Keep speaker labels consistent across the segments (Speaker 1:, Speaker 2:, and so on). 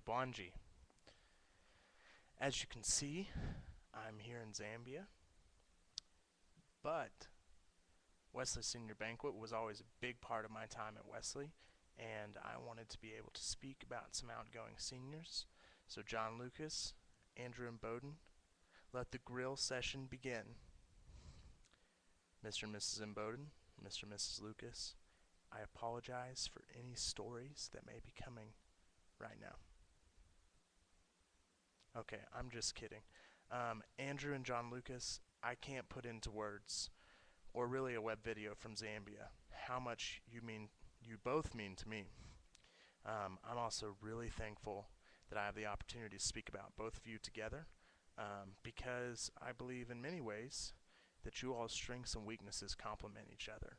Speaker 1: Bwanji. As you can see, I'm here in Zambia, but Wesley Senior Banquet was always a big part of my time at Wesley, and I wanted to be able to speak about some outgoing seniors. So John Lucas, Andrew Imboden, let the grill session begin. Mr. and Mrs. Imboden, Mr. and Mrs. Lucas, I apologize for any stories that may be coming right now. Okay, I'm just kidding. Andrew and John Lucas, I can't put into words, or really a web video from Zambia, how much you both mean to me. I'm also really thankful that I have the opportunity to speak about both of you together, because I believe in many ways that you all's strengths and weaknesses complement each other.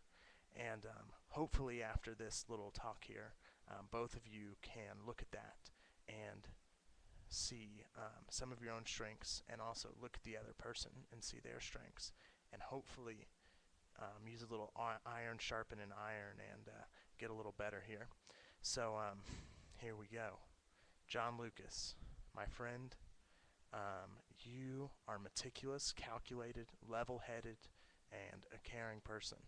Speaker 1: And hopefully after this little talk here, both of you can look at that and see some of your own strengths, and also look at the other person and see their strengths, and hopefully use a little iron sharpen an iron and get a little better here. So here we go. John Lucas, my friend, you are meticulous, calculated, level-headed, and a caring person.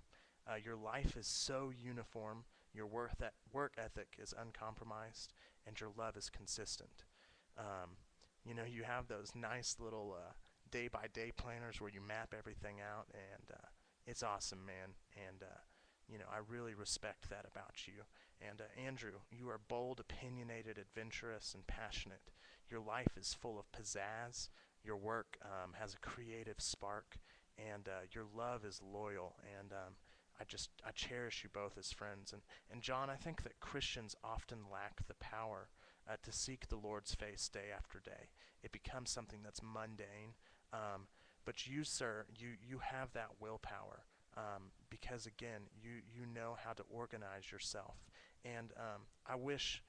Speaker 1: Your life is so uniform, your work ethic is uncompromised, and your love is consistent. You have those nice little day-by-day planners where you map everything out, and it's awesome, man. And I really respect that about you. And Andrew, you are bold, opinionated, adventurous, and passionate. Your life is full of pizzazz. Your work has a creative spark, and your love is loyal. And I cherish you both as friends. And John, I think that Christians often lack the power to seek the Lord's face day after day. It becomes something that's mundane. But you, sir, you have that willpower, because again, you know how to organize yourself. And I wish,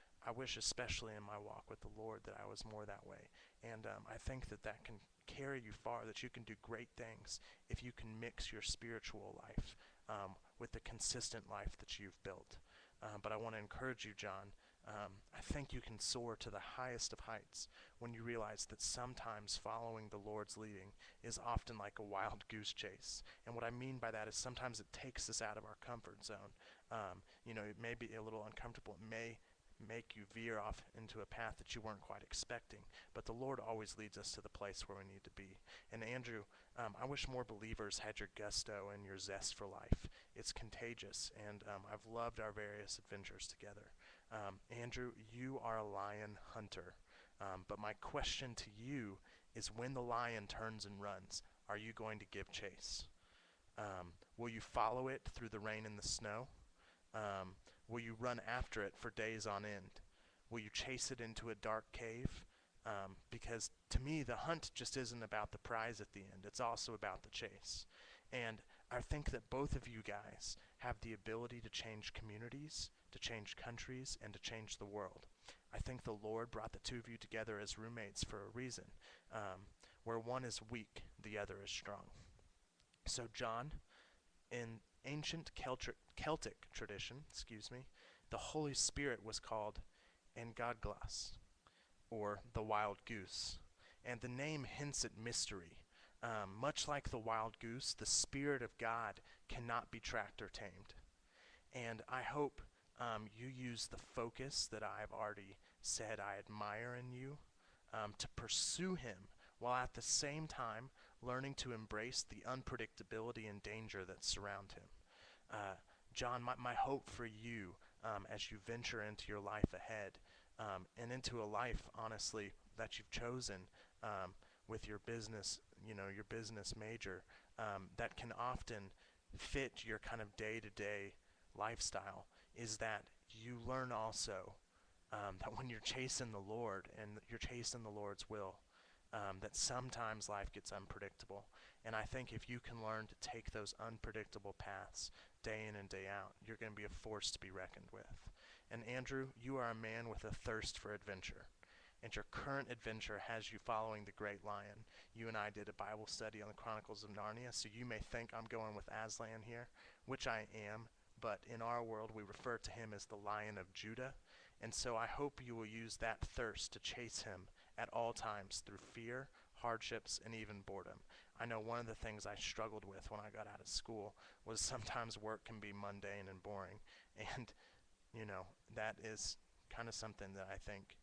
Speaker 1: especially in my walk with the Lord, that I was more that way. And I think that can carry you far, that you can do great things if you can mix your spiritual life with the consistent life that you've built. But I want to encourage you, John. I think you can soar to the highest of heights when you realize that sometimes following the Lord's leading is often like a wild goose chase. And what I mean by that is sometimes it takes us out of our comfort zone. It may be a little uncomfortable. It may make you veer off into a path that you weren't quite expecting. But the Lord always leads us to the place where we need to be. And Andrew, I wish more believers had your gusto and your zest for life. It's contagious, and I've loved our various adventures together. Andrew, you are a lion hunter. But my question to you is, when the lion turns and runs, are you going to give chase? Will you follow it through the rain and the snow? Will you run after it for days on end? Will you chase it into a dark cave? Because to me, the hunt just isn't about the prize at the end. It's also about the chase. And I think that both of you guys have the ability to change communities, to change countries, and to change the world. I think the Lord brought the two of you together as roommates for a reason. Where one is weak, the other is strong. So John, in ancient Celtic tradition, the Holy Spirit was called Engadglas, or the wild goose, and the name hints at mystery. Much like the wild goose, the Spirit of God cannot be tracked or tamed. And I hope you use the focus that I've already said I admire in you to pursue Him, while at the same time learning to embrace the unpredictability and danger that surround Him. John, my hope for you as you venture into your life ahead, and into a life, honestly, that you've chosen with your business, your business major, that can often fit your kind of day-to-day lifestyle, is that you learn also that when you're chasing the Lord and you're chasing the Lord's will, that sometimes life gets unpredictable. And I think if you can learn to take those unpredictable paths day in and day out, you're going to be a force to be reckoned with. And Andrew, you are a man with a thirst for adventure. And your current adventure has you following the Great Lion. You and I did a Bible study on the Chronicles of Narnia, so you may think I'm going with Aslan here, which I am, but in our world we refer to him as the Lion of Judah. And so I hope you will use that thirst to chase him at all times through fear, hardships, and even boredom. I know one of the things I struggled with when I got out of school was sometimes work can be mundane and boring. And, that is kind of something that I think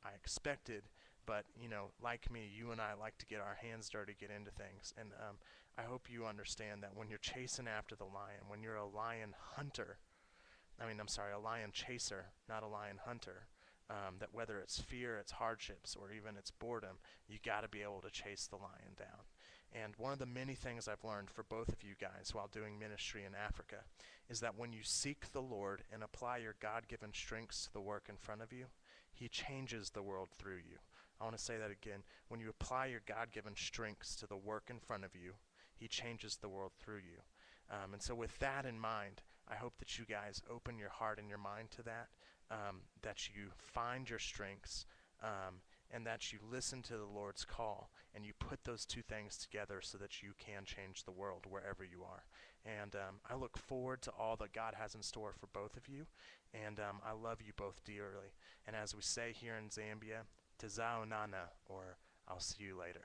Speaker 1: I expected. But, like me, you and I like to get our hands dirty, get into things. And I hope you understand that when you're chasing after the lion, when you're a lion hunter, I'm sorry, a lion chaser, not a lion hunter. That whether it's fear, it's hardships, or even it's boredom, you got to be able to chase the lion down. And one of the many things I've learned for both of you guys while doing ministry in Africa is that when you seek the Lord and apply your God given strengths to the work in front of you, He changes the world through you. I want to say that again. When you apply your God given strengths to the work in front of you, He changes the world through you. And so, with that in mind, I hope that you guys open your heart and your mind to that, that you find your strengths, and that you listen to the Lord's call, and you put those two things together so that you can change the world wherever you are. And I look forward to all that God has in store for both of you, and I love you both dearly. And as we say here in Zambia, Tazao Nana, or I'll see you later.